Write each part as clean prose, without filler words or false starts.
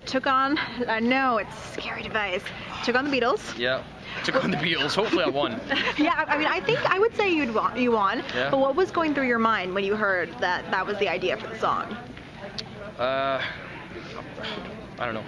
took on, I know it's a scary device, took on the Beatles. Yeah, took on the Beatles. Hopefully I won. Yeah, I mean, I would say you won. Yeah. But what was going through your mind when you heard that was the idea for the song? I don't know.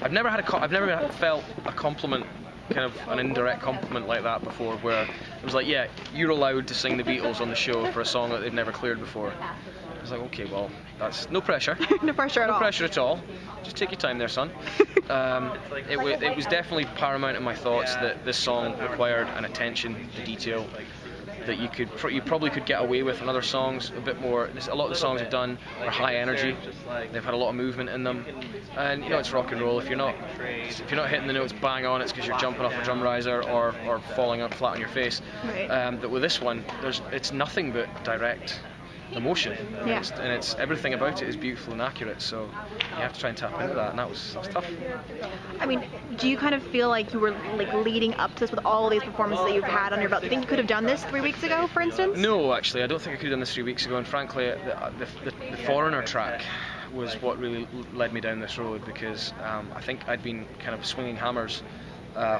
I've never felt a compliment, kind of an indirect compliment like that before, where it was like, yeah, you're allowed to sing the Beatles on the show for a song that they've never cleared before. I was like, okay, well, that's no pressure. No pressure at all. No pressure at all. Just take your time there, son. It was definitely paramount in my thoughts that this song required an attention to detail that you probably could get away with in other songs a bit more. A lot of the songs I've done are high energy. They've had a lot of movement in them, and you know it's rock and roll. If you're not hitting the notes bang on, it's because you're jumping off a drum riser or falling out flat on your face. Right. But with this one, it's nothing but direct emotion, yeah. and it's everything about it is beautiful and accurate, so you have to try and tap into that, and that was tough. I mean, do you kind of feel like you were like leading up to this with all these performances that you've had on your belt? Do you think you could have done this 3 weeks ago, for instance? No, actually, I don't think I could have done this 3 weeks ago, and frankly, the Foreigner track was what really led me down this road, because I think I'd been kind of swinging hammers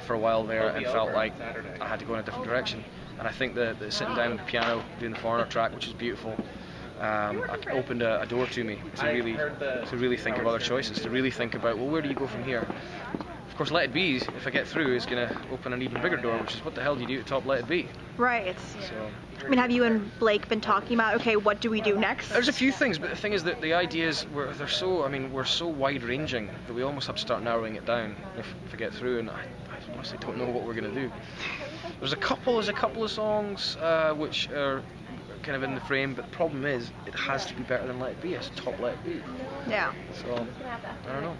for a while there and felt like I had to go in a different direction. And I think that sitting down at the piano doing the Foreigner track, which is beautiful, opened a door to me to really think of other choices, to really think about, well, where do you go from here? Of course, Let It Be, if I get through, is going to open an even bigger door, which is what the hell do you do to top Let It Be? Right. So, I mean, have you and Blake been talking about, okay, what do we do next? There's a few things, but the thing is that the ideas we're so wide-ranging that we almost have to start narrowing it down if I get through, and I honestly don't know what we're going to do. There's a couple of songs which are kind of in the frame, but the problem is it has to be better than Let It Be. It's top Let It Be. Yeah. So I don't know.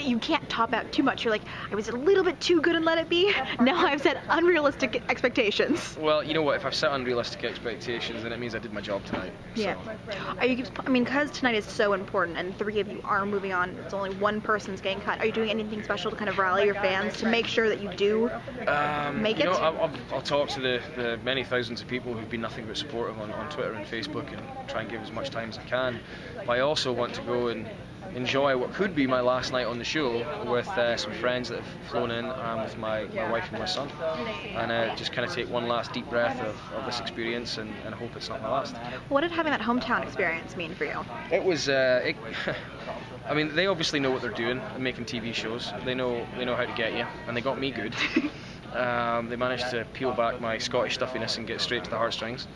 You can't top out too much. You're like, I was a little bit too good in Let It Be. Now I've set unrealistic expectations. Well, you know what? If I've set unrealistic expectations, then it means I did my job tonight. Yeah. So. I mean, because tonight is so important, and 3 of you are moving on. It's only one person's getting cut. Are you doing anything special to kind of rally your fans to make sure that you do make it? You know, I'll talk to the many thousands of people who've been nothing but supportive on Twitter and Facebook, and try and give as much time as I can. But I also want to go and enjoy what could be my last night on the show with some friends that have flown in, with my wife and my son, and just kind of take one last deep breath of this experience and hope it's not my last. What did having that hometown experience mean for you? It was I mean, they obviously know what they're doing, making TV shows. They know how to get you, and they got me good. They managed to peel back my Scottish stuffiness and get straight to the heartstrings.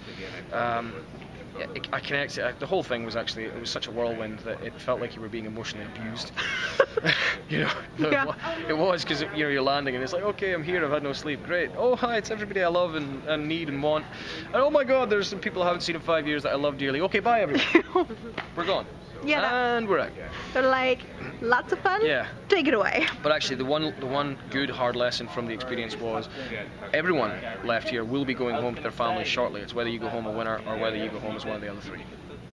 I connected. The whole thing was actually, it was such a whirlwind that it felt like you were being emotionally abused. You know, Yeah. it was, because you're landing and it's like, okay, I'm here, I've had no sleep, great. Oh hi, it's everybody I love and need and want. And oh my God, there's some people I haven't seen in 5 years that I love dearly. Okay, bye everyone. We're gone. Yeah. And we're out. They're like, lots of fun. Yeah. Take it away. But actually, the one good hard lesson from the experience was everyone left here will be going home to their families shortly. It's whether you go home a winner or whether you go home as one of the other three.